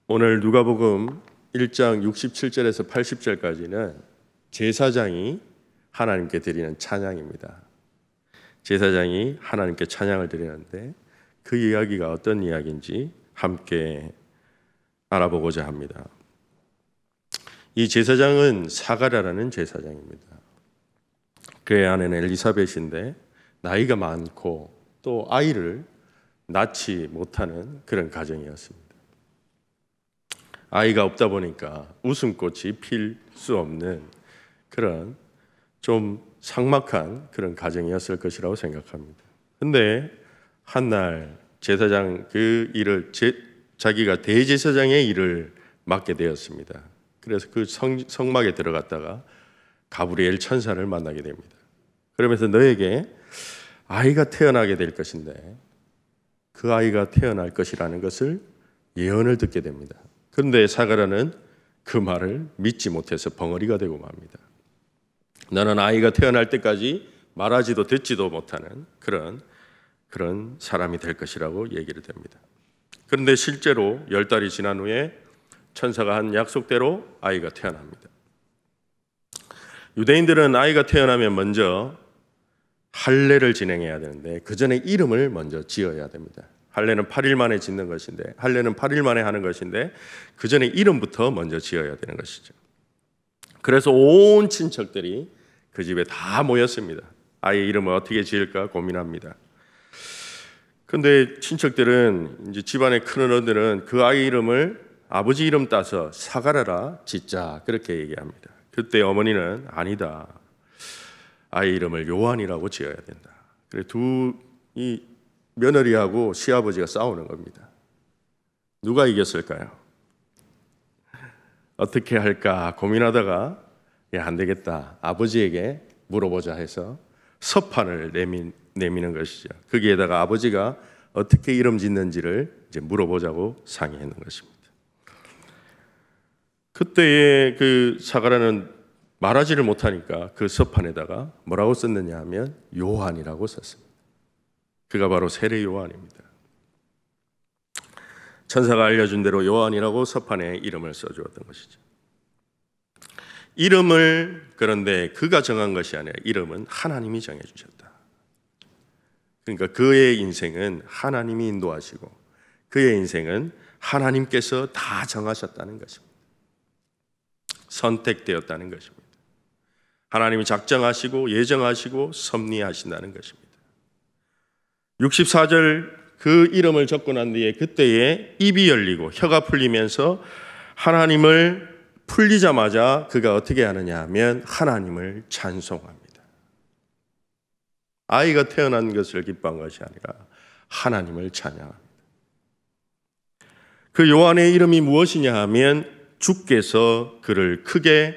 오늘 누가복음 1장 67절에서 80절까지는 제사장이 하나님께 드리는 찬양입니다. 제사장이 하나님께 찬양을 드리는데 그 이야기가 어떤 이야기인지 함께 알아보고자 합니다. 이 제사장은 사가랴라는 제사장입니다. 그의 아내는 엘리사벳인데 나이가 많고 또 아이를 낳지 못하는 그런 가정이었습니다. 아이가 없다 보니까 웃음꽃이 필 수 없는 그런 좀 삭막한 그런 가정이었을 것이라고 생각합니다. 근데 한날 제사장 그 일을 자기가 대제사장의 일을 맡게 되었습니다. 그래서 그 성막에 들어갔다가 가브리엘 천사를 만나게 됩니다. 그러면서 너에게 아이가 태어나게 될 것인데 그 아이가 태어날 것이라는 것을 예언을 듣게 됩니다. 그런데 사가랴는 그 말을 믿지 못해서 벙어리가 되고 맙니다. 너는 아이가 태어날 때까지 말하지도 듣지도 못하는 그런 사람이 될 것이라고 얘기를 됩니다. 그런데 실제로 10달이 지난 후에 천사가 한 약속대로 아이가 태어납니다. 유대인들은 아이가 태어나면 먼저 할례를 진행해야 되는데 그 전에 이름을 먼저 지어야 됩니다. 할례는 8일 만에 짓는 것인데 할례는 8일 만에 하는 것인데 그 전에 이름부터 먼저 지어야 되는 것이죠. 그래서 온 친척들이 그 집에 다 모였습니다. 아이의 이름을 어떻게 지을까 고민합니다. 그런데 친척들은 이제 집안의 큰 어른들은 그 아이 이름을 아버지 이름 따서 사가랴라 짓자 그렇게 얘기합니다. 그때 어머니는 아니다. 아이 이름을 요한이라고 지어야 된다. 그래 이 며느리하고 시아버지가 싸우는 겁니다. 누가 이겼을까요? 어떻게 할까 고민하다가 안 되겠다. 아버지에게 물어보자 해서 서판을 내미는 것이죠. 거기에다가 아버지가 어떻게 이름 짓는지를 이제 물어보자고 상의하는 것입니다. 그때의 그 사가랴는 말하지를 못하니까 그 서판에다가 뭐라고 썼느냐 하면 요한이라고 썼습니다. 그가 바로 세례 요한입니다. 천사가 알려준 대로 요한이라고 서판에 이름을 써주었던 것이죠. 이름을 그런데 그가 정한 것이 아니라 이름은 하나님이 정해주셨다. 그러니까 그의 인생은 하나님이 인도하시고 그의 인생은 하나님께서 다 정하셨다는 것입니다. 선택되었다는 것입니다. 하나님이 작정하시고 예정하시고 섭리하신다는 것입니다. 64절 그 이름을 적고 난 뒤에 그때에 입이 열리고 혀가 풀리면서 하나님을 풀리자마자 그가 어떻게 하느냐 하면 하나님을 찬송합니다. 아이가 태어난 것을 기뻐한 것이 아니라 하나님을 찬양합니다. 그 요한의 이름이 무엇이냐 하면 주께서 그를 크게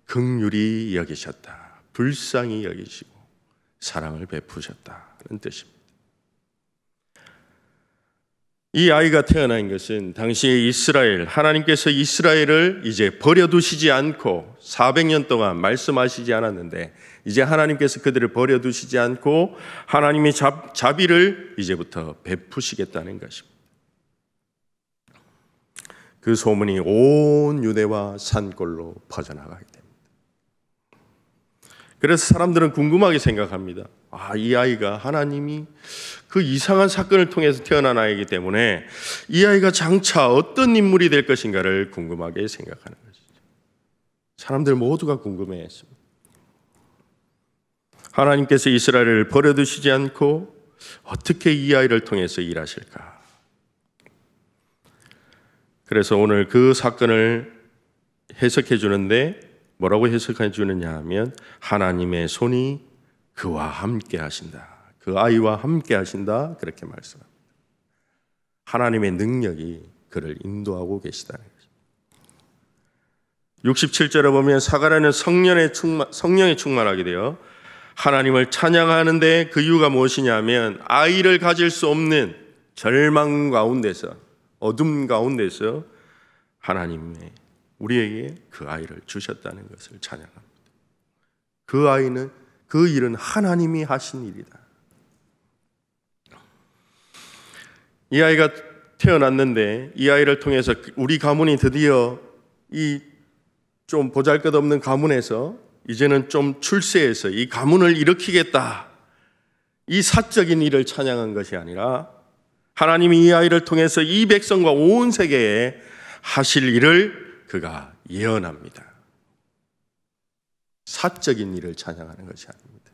긍휼히 여기셨다. 불쌍히 여기시고 사랑을 베푸셨다는 뜻입니다. 이 아이가 태어난 것은 당시의 이스라엘, 하나님께서 이스라엘을 이제 버려두시지 않고 400년 동안 말씀하시지 않았는데 이제 하나님께서 그들을 버려두시지 않고 하나님의 자비를 이제부터 베푸시겠다는 것입니다. 그 소문이 온 유대와 산골로 퍼져나가게 됩니다. 그래서 사람들은 궁금하게 생각합니다. 이 아이가 하나님이 그 이상한 사건을 통해서 태어난 아이이기 때문에 이 아이가 장차 어떤 인물이 될 것인가를 궁금하게 생각하는 것이죠. 사람들 모두가 궁금해했습니다. 하나님께서 이스라엘을 버려두시지 않고 어떻게 이 아이를 통해서 일하실까? 그래서 오늘 그 사건을 해석해 주는데 뭐라고 해석해 주느냐 하면 하나님의 손이 그와 함께 하신다. 그 아이와 함께 하신다. 그렇게 말씀합니다. 하나님의 능력이 그를 인도하고 계시다는 것입니다. 67절에 보면 사가랴는 성령에 충만하게 되어 하나님을 찬양하는데 그 이유가 무엇이냐 하면 아이를 가질 수 없는 절망 가운데서 어둠 가운데서 하나님의 우리에게 그 아이를 주셨다는 것을 찬양합니다. 그 일은 하나님이 하신 일이다. 이 아이가 태어났는데 이 아이를 통해서 우리 가문이 드디어 이 좀 보잘것없는 가문에서 이제는 좀 출세해서 이 가문을 일으키겠다, 이 사적인 일을 찬양한 것이 아니라 하나님이 이 아이를 통해서 이 백성과 온 세계에 하실 일을 그가 예언합니다. 사적인 일을 찬양하는 것이 아닙니다.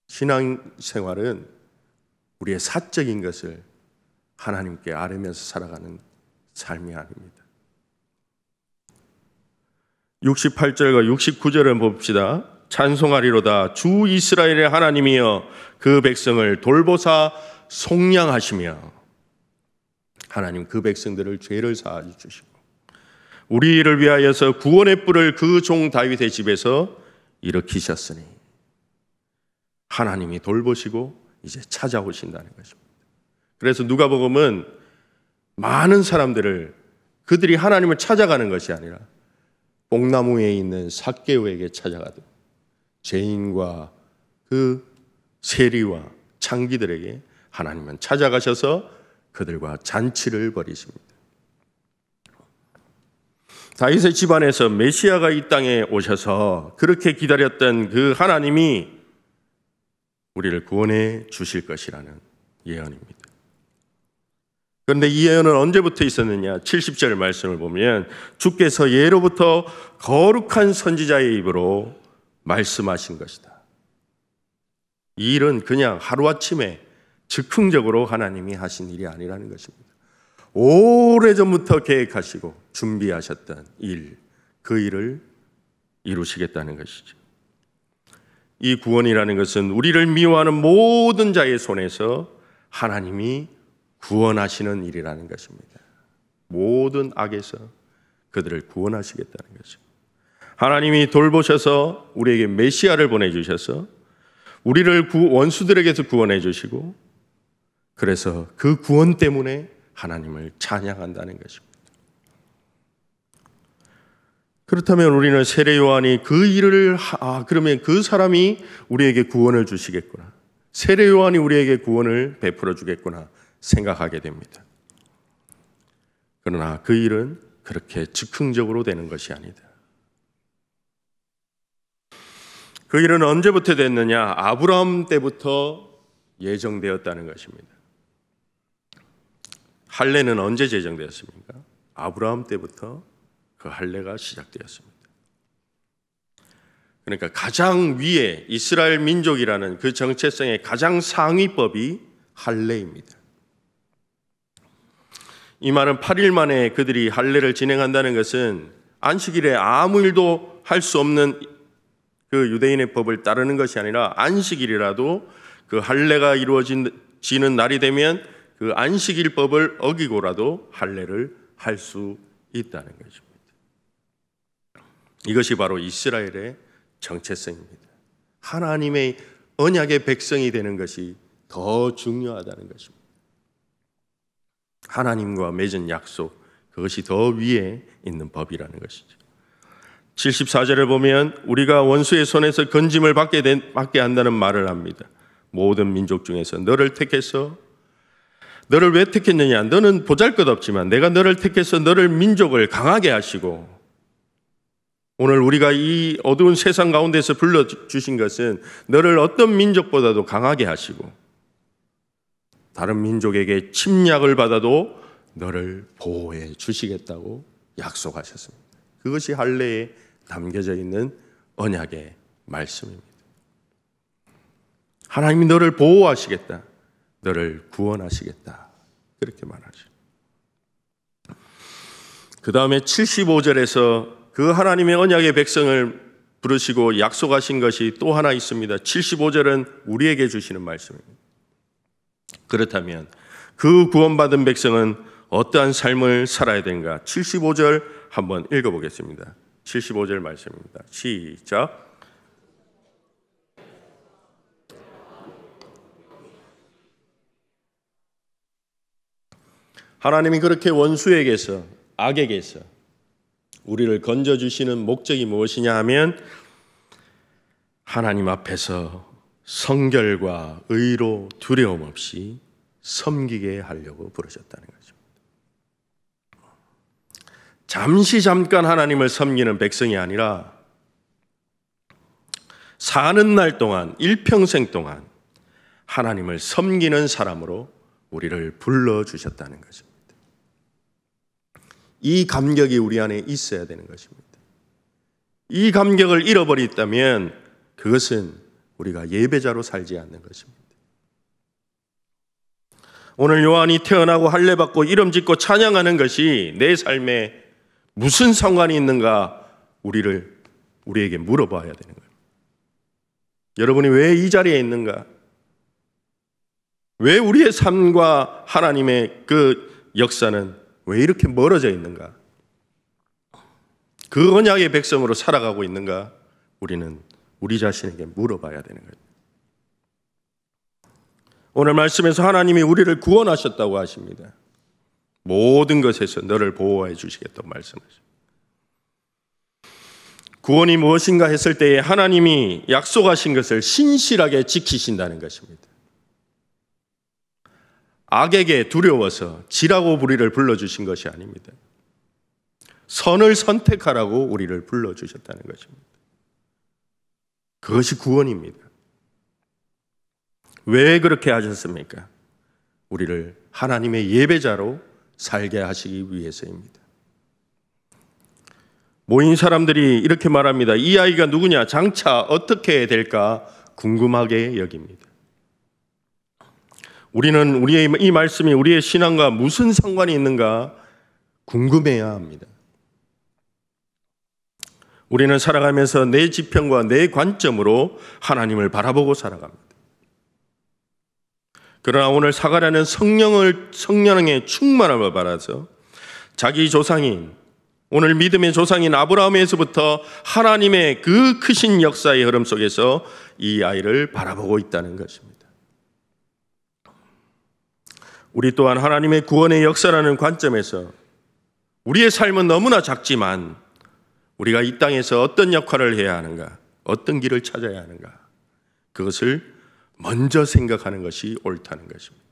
신앙생활은 우리의 사적인 것을 하나님께 아뢰면서 살아가는 삶이 아닙니다. 68절과 69절을 봅시다. 찬송하리로다 주 이스라엘의 하나님이여 그 백성을 돌보사 속량하시며, 하나님 그 백성들을 죄를 사하여 주시고 우리를 위하여서 구원의 뿔을 그 종 다윗의 집에서 일으키셨으니, 하나님이 돌보시고 이제 찾아오신다는 것입니다. 그래서 누가복음은 많은 사람들을, 그들이 하나님을 찾아가는 것이 아니라 뽕나무 위에 있는 삭개오에게 찾아가듯 죄인과 그 세리와 창기들에게 하나님은 찾아가셔서 그들과 잔치를 벌이십니다. 다윗의 집안에서 메시아가 이 땅에 오셔서 그렇게 기다렸던 그 하나님이 우리를 구원해 주실 것이라는 예언입니다. 그런데 이 예언은 언제부터 있었느냐? 70절 말씀을 보면 주께서 예로부터 거룩한 선지자의 입으로 말씀하신 것이다. 이 일은 그냥 하루아침에 즉흥적으로 하나님이 하신 일이 아니라는 것입니다. 오래전부터 계획하시고 준비하셨던 일, 그 일을 이루시겠다는 것이죠. 이 구원이라는 것은 우리를 미워하는 모든 자의 손에서 하나님이 구원하시는 일이라는 것입니다. 모든 악에서 그들을 구원하시겠다는 것입니다. 하나님이 돌보셔서 우리에게 메시아를 보내주셔서 우리를 원수들에게서 구원해 주시고, 그래서 그 구원 때문에 하나님을 찬양한다는 것입니다. 그렇다면 우리는 세례 요한이 그 일을 그러면 그 사람이 우리에게 구원을 주시겠구나, 세례 요한이 우리에게 구원을 베풀어 주겠구나 생각하게 됩니다. 그러나 그 일은 그렇게 즉흥적으로 되는 것이 아니다. 그 일은 언제부터 됐느냐? 아브라함 때부터 예정되었다는 것입니다. 할례는 언제 제정되었습니까? 아브라함 때부터 그 할례가 시작되었습니다. 그러니까 가장 위에 이스라엘 민족이라는 그 정체성의 가장 상위법이 할례입니다. 이 말은 8일 만에 그들이 할례를 진행한다는 것은 안식일에 아무 일도 할 수 없는 그 유대인의 법을 따르는 것이 아니라 안식일이라도 그 할례가 이루어지는 날이 되면 그 안식일법을 어기고라도 할례를 할 수 있다는 것입니다. 이것이 바로 이스라엘의 정체성입니다. 하나님의 언약의 백성이 되는 것이 더 중요하다는 것입니다. 하나님과 맺은 약속, 그것이 더 위에 있는 법이라는 것이죠. 74절을 보면 우리가 원수의 손에서 건짐을 받게 한다는 말을 합니다. 모든 민족 중에서 너를 택해서, 너를 왜 택했느냐? 너는 보잘것없지만 내가 너를 택해서 너를 민족을 강하게 하시고, 오늘 우리가 이 어두운 세상 가운데서 불러주신 것은 너를 어떤 민족보다도 강하게 하시고 다른 민족에게 침략을 받아도 너를 보호해 주시겠다고 약속하셨습니다. 그것이 할례에 담겨져 있는 언약의 말씀입니다. 하나님이 너를 보호하시겠다, 너를 구원하시겠다, 그렇게 말하죠. 그 다음에 75절에서 그 하나님의 언약의 백성을 부르시고 약속하신 것이 또 하나 있습니다. 75절은 우리에게 주시는 말씀입니다. 그렇다면 그 구원받은 백성은 어떠한 삶을 살아야 되는가? 75절 한번 읽어보겠습니다. 75절 말씀입니다. 시작. 하나님이 그렇게 원수에게서, 악에게서 우리를 건져주시는 목적이 무엇이냐 하면 하나님 앞에서 성결과 의로 두려움 없이 섬기게 하려고 부르셨다는 거죠. 잠깐 하나님을 섬기는 백성이 아니라 사는 날 동안, 일평생 동안 하나님을 섬기는 사람으로 우리를 불러주셨다는 것입니다. 이 감격이 우리 안에 있어야 되는 것입니다. 이 감격을 잃어버렸다면 그것은 우리가 예배자로 살지 않는 것입니다. 오늘 요한이 태어나고 할례받고 이름 짓고 찬양하는 것이 내 삶에 무슨 상관이 있는가 우리에게 물어봐야 되는 거예요. 여러분이 왜 이 자리에 있는가? 왜 우리의 삶과 하나님의 그 역사는 왜 이렇게 멀어져 있는가? 그 언약의 백성으로 살아가고 있는가? 우리는 우리 자신에게 물어봐야 되는 거예요. 오늘 말씀에서 하나님이 우리를 구원하셨다고 하십니다. 모든 것에서 너를 보호해 주시겠다고 말씀하십니다. 구원이 무엇인가 했을 때에 하나님이 약속하신 것을 신실하게 지키신다는 것입니다. 악에게 두려워서 지라고 우리를 불러주신 것이 아닙니다. 선을 선택하라고 우리를 불러주셨다는 것입니다. 그것이 구원입니다. 왜 그렇게 하셨습니까? 우리를 하나님의 예배자로 살게 하시기 위해서입니다. 모인 사람들이 이렇게 말합니다. 이 아이가 누구냐? 장차 어떻게 될까 궁금하게 여깁니다. 우리는 우리의 이 말씀이 우리의 신앙과 무슨 상관이 있는가 궁금해야 합니다. 우리는 살아가면서 내 지평과 내 관점으로 하나님을 바라보고 살아갑니다. 그러나 오늘 사가랴는 성령의 충만함을 받아서 자기 조상인, 오늘 믿음의 조상인 아브라함에서부터 하나님의 그 크신 역사의 흐름 속에서 이 아이를 바라보고 있다는 것입니다. 우리 또한 하나님의 구원의 역사라는 관점에서 우리의 삶은 너무나 작지만 우리가 이 땅에서 어떤 역할을 해야 하는가, 어떤 길을 찾아야 하는가, 그것을 먼저 생각하는 것이 옳다는 것입니다.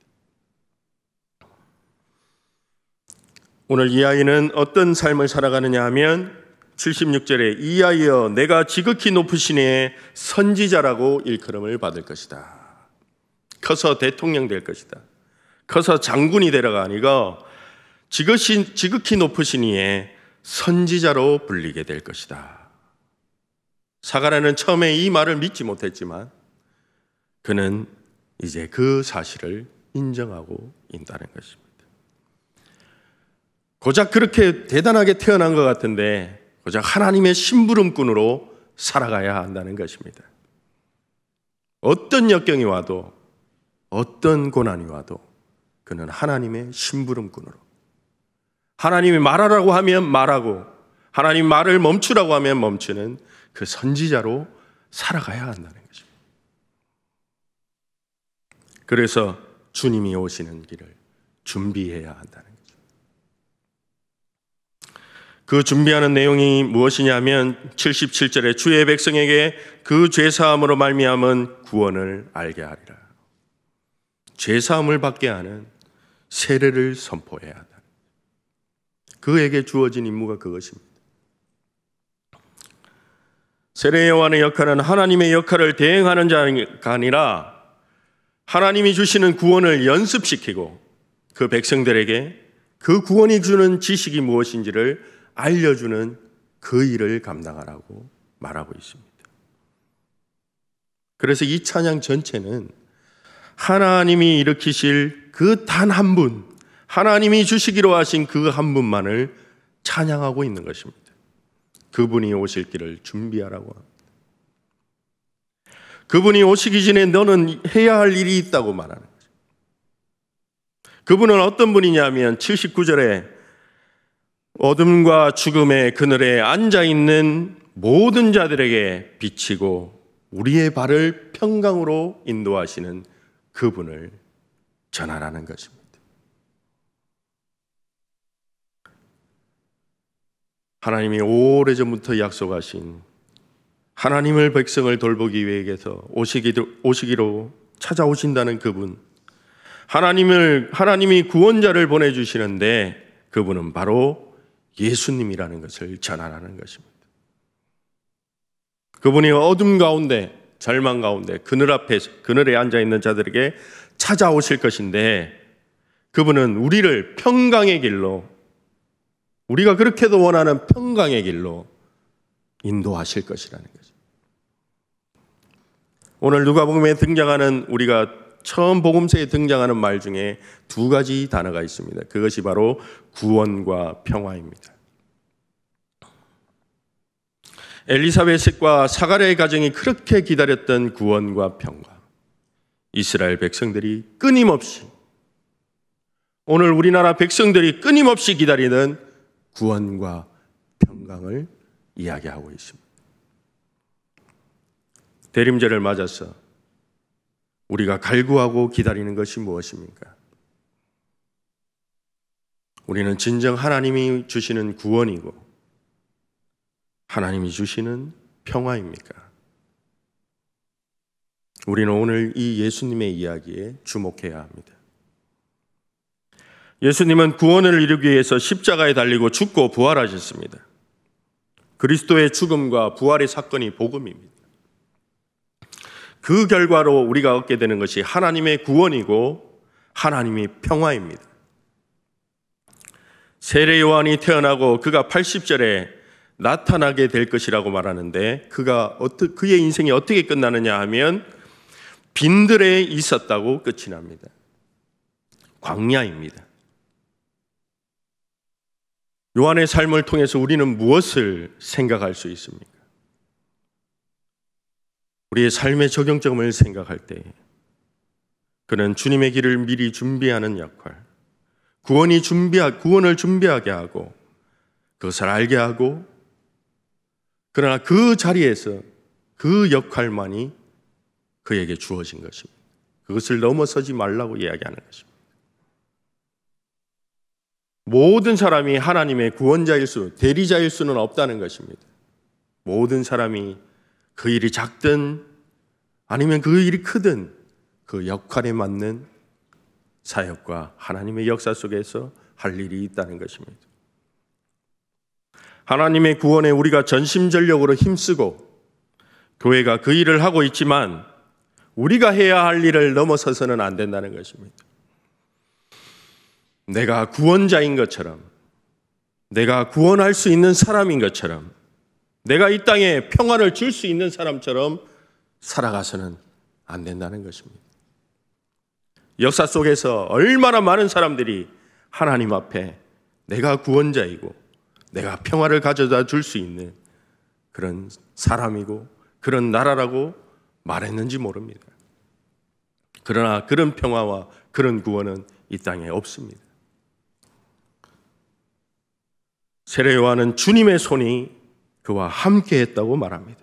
오늘 이 아이는 어떤 삶을 살아가느냐 하면 76절에 이 아이여 내가 지극히 높으신 이의 선지자라고 일컬음을 받을 것이다. 커서 대통령 될 것이다. 커서 장군이 되라가 아니고 지극히 높으신 이의 선지자로 불리게 될 것이다. 사가랴는 처음에 이 말을 믿지 못했지만 그는 이제 그 사실을 인정하고 있다는 것입니다. 고작 그렇게 대단하게 태어난 것 같은데 고작 하나님의 심부름꾼으로 살아가야 한다는 것입니다. 어떤 역경이 와도 어떤 고난이 와도 그는 하나님의 심부름꾼으로, 하나님이 말하라고 하면 말하고 하나님 말을 멈추라고 하면 멈추는 그 선지자로 살아가야 한다는 것입니다. 그래서 주님이 오시는 길을 준비해야 한다는 거죠. 그 준비하는 내용이 무엇이냐면 77절에 주의 백성에게 그 죄사함으로 말미암은 구원을 알게 하리라. 죄사함을 받게 하는 세례를 선포해야 한다. 그에게 주어진 임무가 그것입니다. 세례 요한의 역할은 하나님의 역할을 대행하는 자가 아니라 하나님이 주시는 구원을 연습시키고 그 백성들에게 그 구원이 주는 지식이 무엇인지를 알려주는 그 일을 감당하라고 말하고 있습니다. 그래서 이 찬양 전체는 하나님이 일으키실 그 단 한 분, 하나님이 주시기로 하신 그 한 분만을 찬양하고 있는 것입니다. 그분이 오실 길을 준비하라고 합니다. 그분이 오시기 전에 너는 해야 할 일이 있다고 말하는 거죠. 그분은 어떤 분이냐면 79절에 어둠과 죽음의 그늘에 앉아있는 모든 자들에게 비치고 우리의 발을 평강으로 인도하시는 그분을 전하라는 것입니다. 하나님이 오래전부터 약속하신 하나님을 백성을 돌보기 위해서 오시기로 찾아오신다는 그분, 하나님이 구원자를 보내주시는데 그분은 바로 예수님이라는 것을 전하라는 것입니다. 그분이 어둠 가운데, 절망 가운데, 그늘에 앉아있는 자들에게 찾아오실 것인데, 그분은 우리를 평강의 길로, 우리가 그렇게도 원하는 평강의 길로 인도하실 것이라는 거죠. 오늘 누가복음에 등장하는, 우리가 처음 복음서에 등장하는 말 중에 두 가지 단어가 있습니다. 그것이 바로 구원과 평화입니다. 엘리사벳과 사가랴의 가정이 그렇게 기다렸던 구원과 평화, 이스라엘 백성들이 끊임없이, 오늘 우리나라 백성들이 끊임없이 기다리는 구원과 평강을 이야기하고 있습니다. 대림절을 맞아서 우리가 갈구하고 기다리는 것이 무엇입니까? 우리는 진정 하나님이 주시는 구원이고 하나님이 주시는 평화입니까? 우리는 오늘 이 예수님의 이야기에 주목해야 합니다. 예수님은 구원을 이루기 위해서 십자가에 달리고 죽고 부활하셨습니다. 그리스도의 죽음과 부활의 사건이 복음입니다. 그 결과로 우리가 얻게 되는 것이 하나님의 구원이고 하나님의 평화입니다. 세례 요한이 태어나고 그가 80절에 나타나게 될 것이라고 말하는데, 그의 인생이 어떻게 끝나느냐 하면 빈들에 있었다고 끝이 납니다. 광야입니다. 요한의 삶을 통해서 우리는 무엇을 생각할 수 있습니까? 우리의 삶의 적용점을 생각할 때 그는 주님의 길을 미리 준비하는 역할, 구원을 준비하게 하고 그것을 알게 하고, 그러나 그 자리에서 그 역할만이 그에게 주어진 것입니다. 그것을 넘어서지 말라고 이야기하는 것입니다. 모든 사람이 하나님의 대리자일 수는 없다는 것입니다. 모든 사람이 그 일이 작든 아니면 그 일이 크든 그 역할에 맞는 사역과 하나님의 역사 속에서 할 일이 있다는 것입니다. 하나님의 구원에 우리가 전심전력으로 힘쓰고 교회가 그 일을 하고 있지만 우리가 해야 할 일을 넘어서서는 안 된다는 것입니다. 내가 구원자인 것처럼, 내가 구원할 수 있는 사람인 것처럼, 내가 이 땅에 평안을 줄 수 있는 사람처럼 살아가서는 안 된다는 것입니다. 역사 속에서 얼마나 많은 사람들이 하나님 앞에 내가 구원자이고 내가 평화를 가져다 줄 수 있는 그런 사람이고 그런 나라라고 말했는지 모릅니다. 그러나 그런 평화와 그런 구원은 이 땅에 없습니다. 세례 요한은 주님의 손이 그와 함께 했다고 말합니다.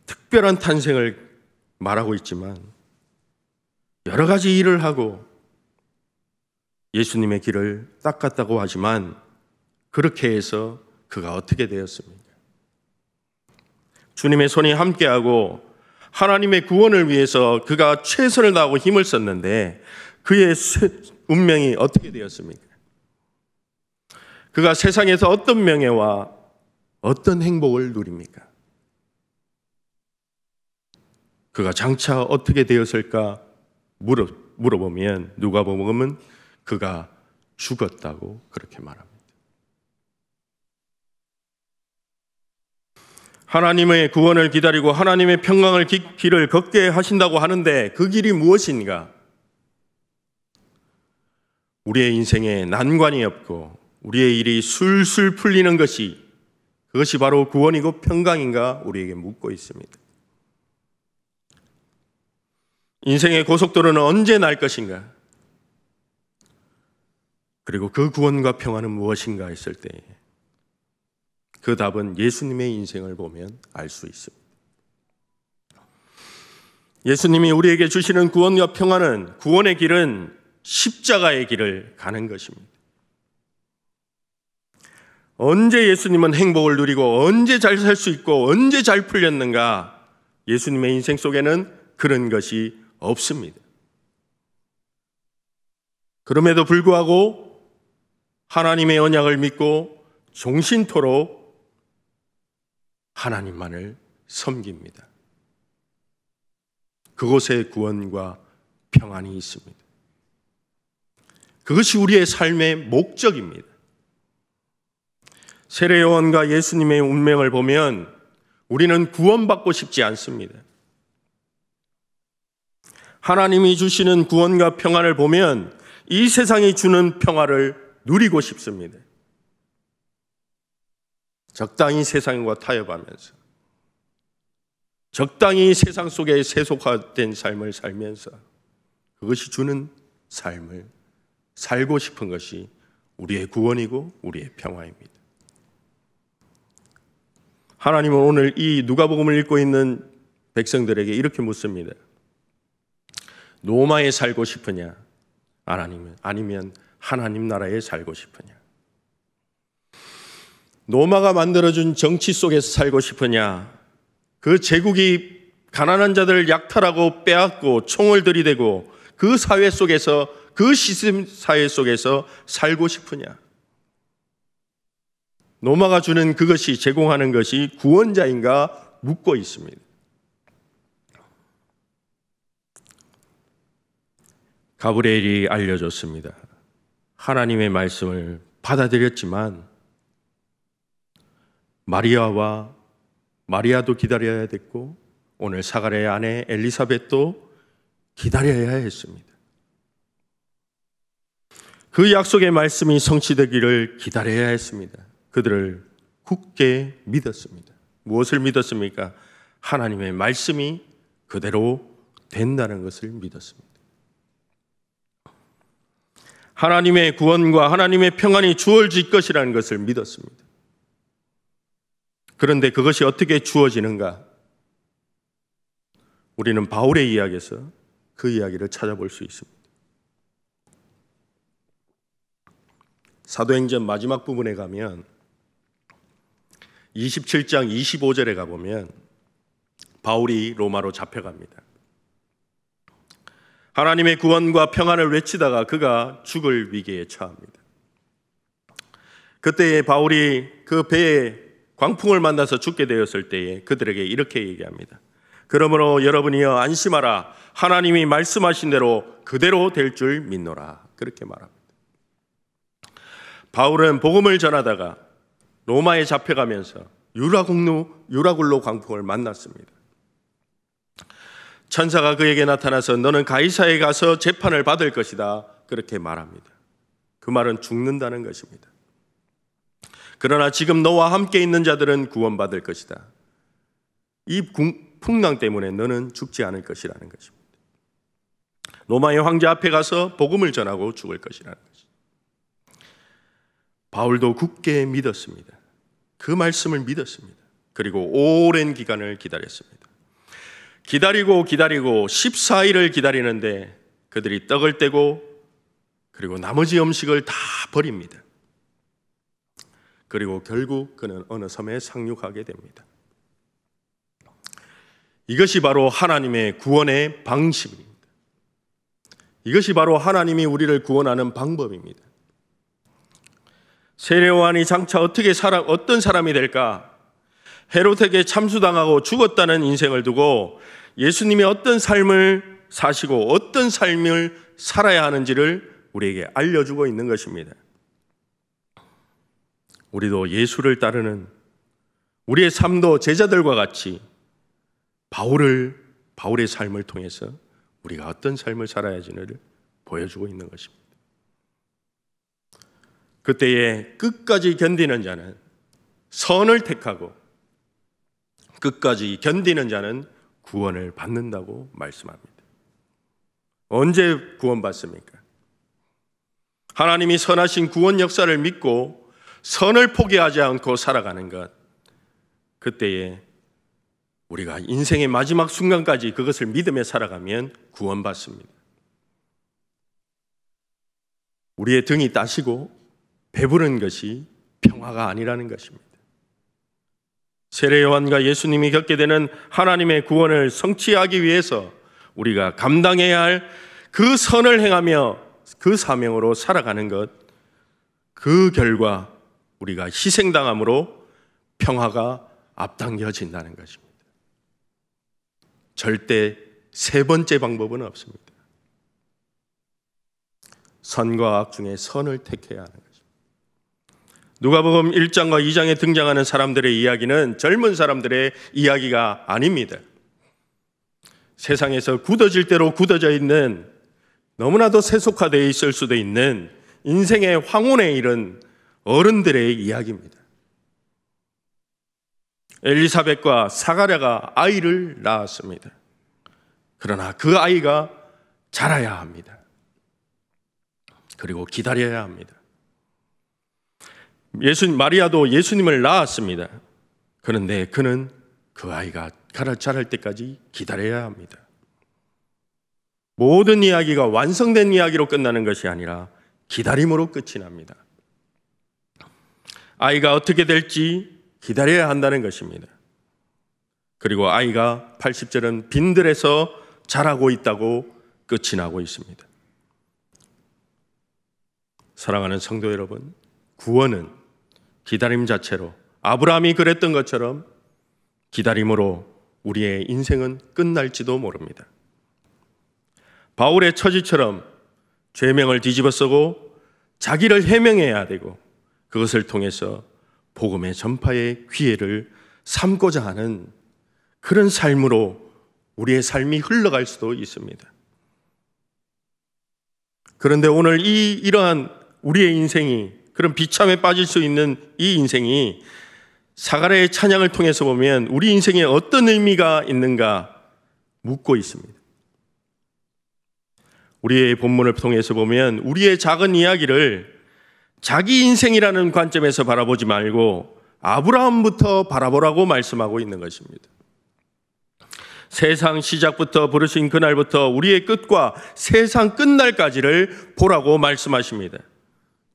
특별한 탄생을 말하고 있지만 여러 가지 일을 하고 예수님의 길을 닦았다고 하지만 그렇게 해서 그가 어떻게 되었습니까? 주님의 손이 함께하고 하나님의 구원을 위해서 그가 최선을 다하고 힘을 썼는데 그의 운명이 어떻게 되었습니까? 그가 세상에서 어떤 명예와 어떤 행복을 누립니까? 그가 장차 어떻게 되었을까 물어보면 누가복음은 그가 죽었다고 그렇게 말합니다. 하나님의 구원을 기다리고 하나님의 평강을 길을 걷게 하신다고 하는데 그 길이 무엇인가? 우리의 인생에 난관이 없고 우리의 일이 술술 풀리는 그것이 바로 구원이고 평강인가 우리에게 묻고 있습니다. 인생의 고속도로는 언제 날 것인가? 그리고 그 구원과 평화는 무엇인가 했을 때 그 답은 예수님의 인생을 보면 알 수 있습니다. 예수님이 우리에게 주시는 구원과 평화는, 구원의 길은 십자가의 길을 가는 것입니다. 언제 예수님은 행복을 누리고 언제 잘 살 수 있고 언제 잘 풀렸는가? 예수님의 인생 속에는 그런 것이 없습니다. 그럼에도 불구하고 하나님의 언약을 믿고 종신토록 하나님만을 섬깁니다. 그곳에 구원과 평안이 있습니다. 그것이 우리의 삶의 목적입니다. 세례 요한과 예수님의 운명을 보면 우리는 구원받고 싶지 않습니다. 하나님이 주시는 구원과 평안을 보면 이 세상이 주는 평화를 누리고 싶습니다. 적당히 세상과 타협하면서, 적당히 세상 속에 세속화된 삶을 살면서 그것이 주는 삶을 살고 싶은 것이 우리의 구원이고 우리의 평화입니다. 하나님은 오늘 이 누가복음을 읽고 있는 백성들에게 이렇게 묻습니다. 로마에 살고 싶으냐? 아니면 하나님 나라에 살고 싶으냐? 로마가 만들어준 정치 속에서 살고 싶으냐? 그 제국이 가난한 자들을 약탈하고 빼앗고 총을 들이대고 그 사회 속에서, 그 시스템 사회 속에서 살고 싶으냐? 로마가 주는 그것이, 제공하는 것이 구원자인가 묻고 있습니다. 가브리엘이 알려줬습니다. 하나님의 말씀을 받아들였지만 마리아도 기다려야 됐고 오늘 사가랴의 아내 엘리사벳도 기다려야 했습니다. 그 약속의 말씀이 성취되기를 기다려야 했습니다. 그들을 굳게 믿었습니다. 무엇을 믿었습니까? 하나님의 말씀이 그대로 된다는 것을 믿었습니다. 하나님의 구원과 하나님의 평안이 주어질 것이라는 것을 믿었습니다. 그런데 그것이 어떻게 주어지는가? 우리는 바울의 이야기에서 그 이야기를 찾아볼 수 있습니다. 사도행전 마지막 부분에 가면 27장 25절에 가보면 바울이 로마로 잡혀갑니다. 하나님의 구원과 평안을 외치다가 그가 죽을 위기에 처합니다. 그때 바울이 그 배에 광풍을 만나서 죽게 되었을 때에 그들에게 이렇게 얘기합니다. 그러므로 여러분이여 안심하라. 하나님이 말씀하신 대로 그대로 될 줄 믿노라. 그렇게 말합니다. 바울은 복음을 전하다가 로마에 잡혀가면서 유라굴로 광풍을 만났습니다. 천사가 그에게 나타나서 너는 가이사에 가서 재판을 받을 것이다. 그렇게 말합니다. 그 말은 죽는다는 것입니다. 그러나 지금 너와 함께 있는 자들은 구원받을 것이다. 이 풍랑 때문에 너는 죽지 않을 것이라는 것입니다. 로마의 황제 앞에 가서 복음을 전하고 죽을 것이라는 것입니다. 바울도 굳게 믿었습니다. 그 말씀을 믿었습니다. 그리고 오랜 기간을 기다렸습니다. 기다리고 14일을 기다리는데 그들이 떡을 떼고 그리고 나머지 음식을 다 버립니다. 그리고 결국 그는 어느 섬에 상륙하게 됩니다. 이것이 바로 하나님의 구원의 방식입니다. 이것이 바로 하나님이 우리를 구원하는 방법입니다. 세례 요한이 장차 어떤 사람이 될까? 헤롯에게 참수당하고 죽었다는 인생을 두고 예수님이 어떤 삶을 사시고 어떤 삶을 살아야 하는지를 우리에게 알려주고 있는 것입니다. 우리도 예수를 따르는 우리의 삶도 제자들과 같이 바울의 삶을 통해서 우리가 어떤 삶을 살아야 하는지를 보여주고 있는 것입니다. 그때에 끝까지 견디는 자는 선을 택하고 끝까지 견디는 자는 구원을 받는다고 말씀합니다. 언제 구원받습니까? 하나님이 선하신 구원 역사를 믿고 선을 포기하지 않고 살아가는 것, 그때에 우리가 인생의 마지막 순간까지 그것을 믿으며 살아가면 구원받습니다. 우리의 등이 따시고 배부른 것이 평화가 아니라는 것입니다. 세례 요한과 예수님이 겪게 되는 하나님의 구원을 성취하기 위해서 우리가 감당해야 할 그 선을 행하며 그 사명으로 살아가는 것, 그 결과 우리가 희생당함으로 평화가 앞당겨진다는 것입니다. 절대 세 번째 방법은 없습니다. 선과 악 중에 선을 택해야 하는 것입니다. 누가복음 1장과 2장에 등장하는 사람들의 이야기는 젊은 사람들의 이야기가 아닙니다. 세상에서 굳어질 대로 굳어져 있는, 너무나도 세속화되어 있을 수도 있는 인생의 황혼에 이른 어른들의 이야기입니다. 엘리사벳과 사가랴가 아이를 낳았습니다. 그러나 그 아이가 자라야 합니다. 그리고 기다려야 합니다. 마리아도 예수님을 낳았습니다. 그런데 그는 그 아이가 자랄 때까지 기다려야 합니다. 모든 이야기가 완성된 이야기로 끝나는 것이 아니라 기다림으로 끝이 납니다. 아이가 어떻게 될지 기다려야 한다는 것입니다. 그리고 아이가 80절은 빈들에서 자라고 있다고 끝이 나고 있습니다. 사랑하는 성도 여러분, 구원은 기다림 자체로, 아브라함이 그랬던 것처럼 기다림으로 우리의 인생은 끝날지도 모릅니다. 바울의 처지처럼 죄명을 뒤집어쓰고 자기를 해명해야 되고, 그것을 통해서 복음의 전파의 기회를 삼고자 하는 그런 삶으로 우리의 삶이 흘러갈 수도 있습니다. 그런데 오늘 이러한 우리의 인생이, 그런 비참에 빠질 수 있는 이 인생이 사가랴의 찬양을 통해서 보면 우리 인생에 어떤 의미가 있는가 묻고 있습니다. 우리의 본문을 통해서 보면 우리의 작은 이야기를 자기 인생이라는 관점에서 바라보지 말고 아브라함부터 바라보라고 말씀하고 있는 것입니다. 세상 시작부터 부르신 그날부터 우리의 끝과 세상 끝날까지를 보라고 말씀하십니다.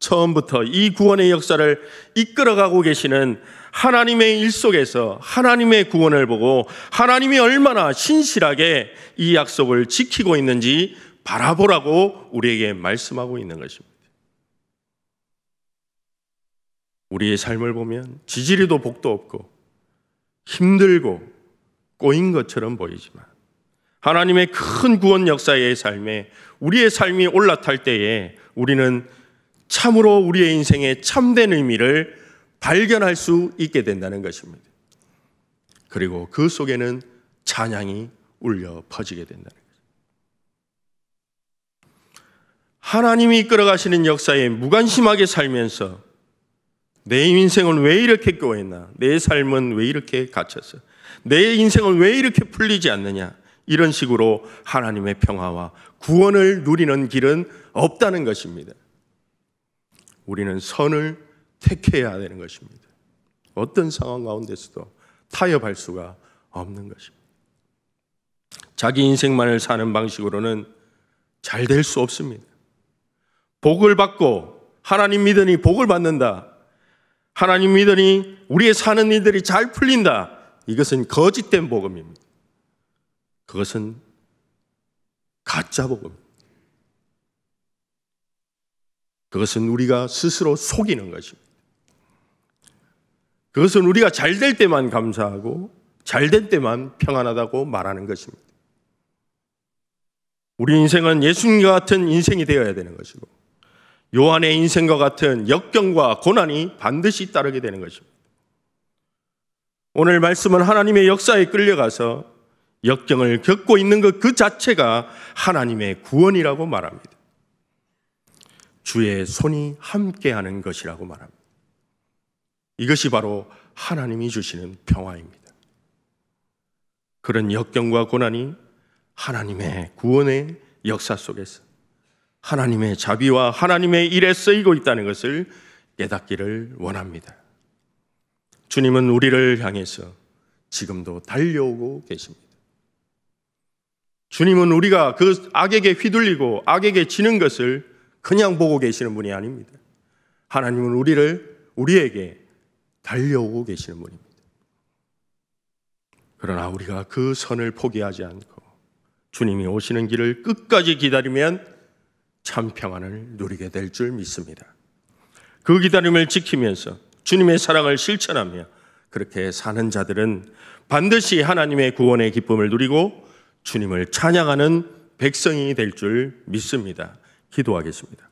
처음부터 이 구원의 역사를 이끌어가고 계시는 하나님의 일 속에서 하나님의 구원을 보고 하나님이 얼마나 신실하게 이 약속을 지키고 있는지 바라보라고 우리에게 말씀하고 있는 것입니다. 우리의 삶을 보면 지지리도 복도 없고 힘들고 꼬인 것처럼 보이지만 하나님의 큰 구원 역사의 삶에 우리의 삶이 올라탈 때에 우리는 참으로 우리의 인생의 참된 의미를 발견할 수 있게 된다는 것입니다. 그리고 그 속에는 찬양이 울려 퍼지게 된다는 것입니다. 하나님이 이끌어가시는 역사에 무관심하게 살면서 내 인생은 왜 이렇게 꼬였나? 내 삶은 왜 이렇게 갇혔어? 내 인생은 왜 이렇게 풀리지 않느냐? 이런 식으로 하나님의 평화와 구원을 누리는 길은 없다는 것입니다. 우리는 선을 택해야 되는 것입니다. 어떤 상황 가운데서도 타협할 수가 없는 것입니다. 자기 인생만을 사는 방식으로는 잘 될 수 없습니다. 복을 받고 하나님 믿으니 복을 받는다. 하나님 믿으니 우리의 사는 일들이 잘 풀린다. 이것은 거짓된 복음입니다. 그것은 가짜 복음입니다. 그것은 우리가 스스로 속이는 것입니다. 그것은 우리가 잘 될 때만 감사하고 잘 될 때만 평안하다고 말하는 것입니다. 우리 인생은 예수님과 같은 인생이 되어야 되는 것이고 요한의 인생과 같은 역경과 고난이 반드시 따르게 되는 것입니다. 오늘 말씀은 하나님의 역사에 끌려가서 역경을 겪고 있는 것 그 자체가 하나님의 구원이라고 말합니다. 주의 손이 함께하는 것이라고 말합니다. 이것이 바로 하나님이 주시는 평화입니다. 그런 역경과 고난이 하나님의 구원의 역사 속에서 하나님의 자비와 하나님의 일에 쓰이고 있다는 것을 깨닫기를 원합니다. 주님은 우리를 향해서 지금도 달려오고 계십니다. 주님은 우리가 그 악에게 휘둘리고 악에게 지는 것을 그냥 보고 계시는 분이 아닙니다. 하나님은 우리에게 달려오고 계시는 분입니다. 그러나 우리가 그 선을 포기하지 않고 주님이 오시는 길을 끝까지 기다리면 참 평안을 누리게 될 줄 믿습니다. 그 기다림을 지키면서 주님의 사랑을 실천하며 그렇게 사는 자들은 반드시 하나님의 구원의 기쁨을 누리고 주님을 찬양하는 백성이 될 줄 믿습니다. 기도하겠습니다.